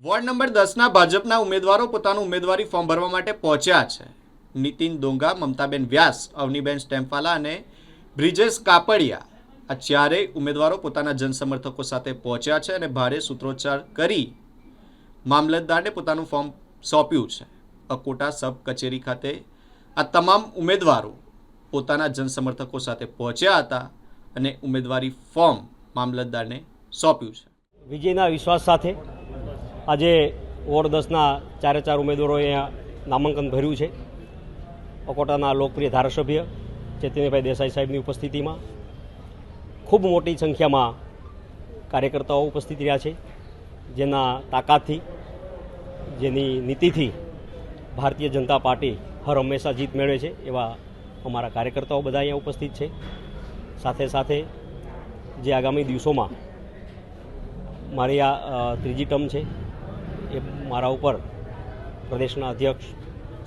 Ward number 10ના ભાજપના ઉમેદવારો પોતાનું ઉમેદવારી ફોર્મ ભરવા માટે પહોંચ્યા છે। નીતિન દોંગા, મમતાબેન વ્યાસ, અવનીબેન સ્ટેમ્પાલા અને બ્રિજેશ કાપડિયા આ ચારેય ઉમેદવારો પોતાના જનસમર્થકો સાથે પહોંચ્યા છે અને ભારે સૂત્રોચ્ચાર કરી મામલતદારને પોતાનું ફોર્મ સોંપ્યું છે। અકોટા સબ કચેરી ખાતે આ તમામ ઉમેદવારો પોતાના જનસમર્થકો સાથે પહોંચ્યા હતા અને ઉમેદવારી ફોર્મ મામલતદારને સોંપ્યું છે। વિજયના વિશ્વાસ સાથે આજે વોર્ડ 10ના ચારે ચાર ઉમેદવારોએ અહીંયા નામાંકન ભર્યું છે। અકોટાના લોકપ્રિય ધારાસભ્ય ચેતનભાઈ દેસાઈ સાહેબની ઉપસ્થિતિમાં ખૂબ મોટી સંખ્યામાં કાર્યકર્તાઓ ઉપસ્થિત રહ્યા છે, જેના તાકાતથી, જેની નીતિથી ભારતીય જનતા પાર્ટી હર હંમેશા જીત મેળવે છે એવા અમારા કાર્યકર્તાઓ બધા અહીંયા ઉપસ્થિત છે। સાથે સાથે જે આગામી દિવસોમાં મારી આ ત્રીજી ટર્મ છે એ મારા ઉપર પ્રદેશના અધ્યક્ષ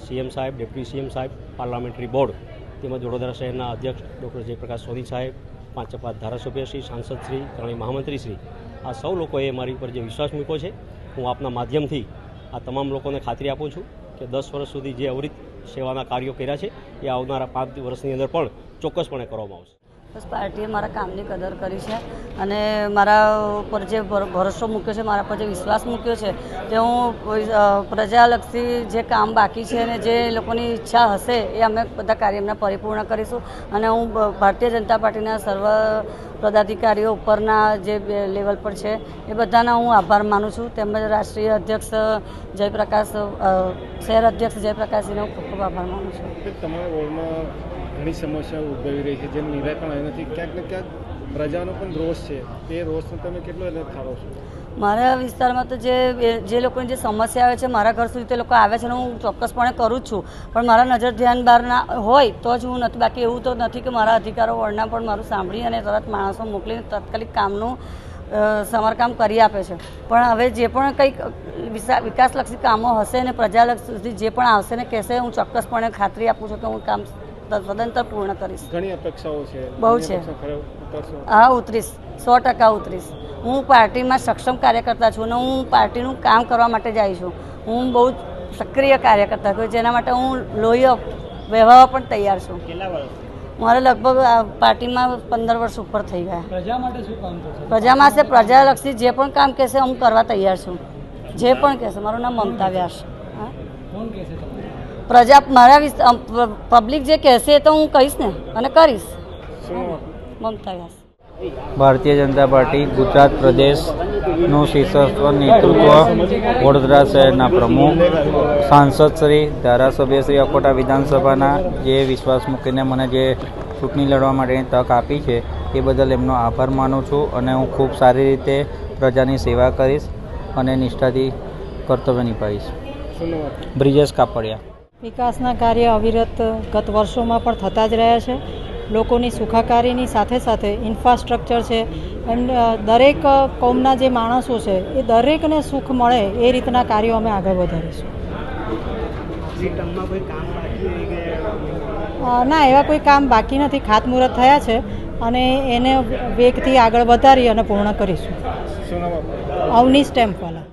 સીએમ સાહેબ, ડેપ્યુટી સીએમ સાહેબ, પાર્લામેન્ટરી બોર્ડ તેમજ વડોદરા શહેરના અધ્યક્ષ ડૉક્ટર જયપ્રકાશ સોની સાહેબ, 5 ધારાસભ્યશ્રી, સાંસદશ્રી, ત્રણેય મહામંત્રીશ્રી, આ સૌ લોકોએ મારી ઉપર જે વિશ્વાસ મૂક્યો છે, હું આપના માધ્યમથી આ તમામ લોકોને ખાતરી આપું છું કે 10 વર્ષ સુધી જે અવિરત સેવાના કાર્યો કર્યા છે એ આવનારા 5 વર્ષની અંદર પણ ચોક્કસપણે કરવામાં આવશે। બસ પાર્ટીએ મારા કામની કદર કરી છે અને મારા ઉપર જે ભરોસો મૂક્યો છે, મારા પર જે વિશ્વાસ મૂક્યો છે કે હું પ્રજાલક્ષી જે કામ બાકી છે અને જે લોકોની ઈચ્છા હશે એ અમે બધા કાર્ય એમના પરિપૂર્ણ કરીશું। અને હું ભારતીય જનતા પાર્ટીના સર્વ પદાધિકારીઓ ઉપરના જે લેવલ પર છે એ બધાના હું આભાર માનું છું, તેમજ રાષ્ટ્રીય અધ્યક્ષ જયપ્રકાશ, શહેર અધ્યક્ષ જયપ્રકાશજીનો ખૂબ ખૂબ આભાર માનું છું। તમારા વોર્ડમાં ઘણી સમસ્યાઓ ઉદ્ભવી રહી છે, જેનું નિરાકરણ આવ્યું નથી, ક્યાંક ને ક્યાંક પ્રજાનો પણ રોષ છે, એ રોષનો તમે કેટલો ઠારો છો? મારા વિસ્તારમાં તો જે લોકોની જે સમસ્યા આવે છે મારા ઘર સુધી તે લોકો આવે છે અને હું ચોક્કસપણે કરું જ છું, પણ મારા નજર ધ્યાન બહાર ના હોય તો જ હું નથી, બાકી એવું તો નથી કે મારા અધિકારો વોર્ડના પણ મારું સાંભળી અને તરત માણસો મોકલીને તાત્કાલિક કામનું સમારકામ કરી આપે છે। પણ હવે જે પણ કંઈક વિકાસલક્ષી કામો હશે અને પ્રજાલક્ષી જે પણ આવશે ને કહેશે, હું ચોક્કસપણે ખાતરી આપું છું કે હું કામ સદંતર પૂર્ણ કરીશ। ઘણી અપેક્ષાઓ છે, બહુ છે। હા, ઉતરીશ, 100% ઉતરીશ। હું પાર્ટીમાં સક્ષમ કાર્યકર્તા છું અને હું પાર્ટીનું કામ કરવા માટે જાય છું। હું બહુ સક્રિય કાર્યકર્તા છું, જેના માટે હું લોહી વહેવા પણ તૈયાર છું। કેટલા વર્ષ? મારે લગભગ પાર્ટીમાં 15 વર્ષ ઉપર થઈ ગયા। પ્રજા માટે શું કામ થશે? પ્રજા માટે પ્રજાલક્ષી જે પણ કામ કહેશે હું કરવા તૈયાર છું, જે પણ કહેશે। મારું નામ મમતા વ્યાસ। હા, કોણ કહેશે? પ્રજા, મારા પબ્લિક જે કહેશે તો હું કહીશ ને અને કરીશ। મમતા વ્યાસ। ભારતીય જનતા પાર્ટી ગુજરાત પ્રદેશનું શીર્ષસ્થ નેતૃત્વ, વડોદરા શહેરના પ્રમુખ, સાંસદ શ્રી, ધારાસભ્ય શ્રી, અકોટા વિધાનસભાના જે વિશ્વાસ મૂકીને મને જે ચૂંટણી લડવા માટેની તક આપી છે એ બદલ એમનો આભાર માનું છું અને હું ખૂબ સારી રીતે પ્રજાની સેવા કરીશ અને નિષ્ઠાથી કર્તવ્ય નિભાવીશ। બ્રિજેશ કાપડિયા। વિકાસના કાર્ય અવિરત ગત વર્ષોમાં પણ થતા જ રહ્યા છે। લોકોની સુખાકારીની સાથે સાથે ઇન્ફ્રાસ્ટ્રક્ચર છે, એમ દરેક કોમના જે માણસો છે એ દરેકને સુખ મળે એ રીતના કાર્યો અમે આગળ વધારીશું। ના, એવા કોઈ કામ બાકી નથી, ખાતમુહૂર્ત થયા છે અને એને વેગથી આગળ વધારી અને પૂર્ણ કરીશું। અવની સ્ટેમ્પાલા।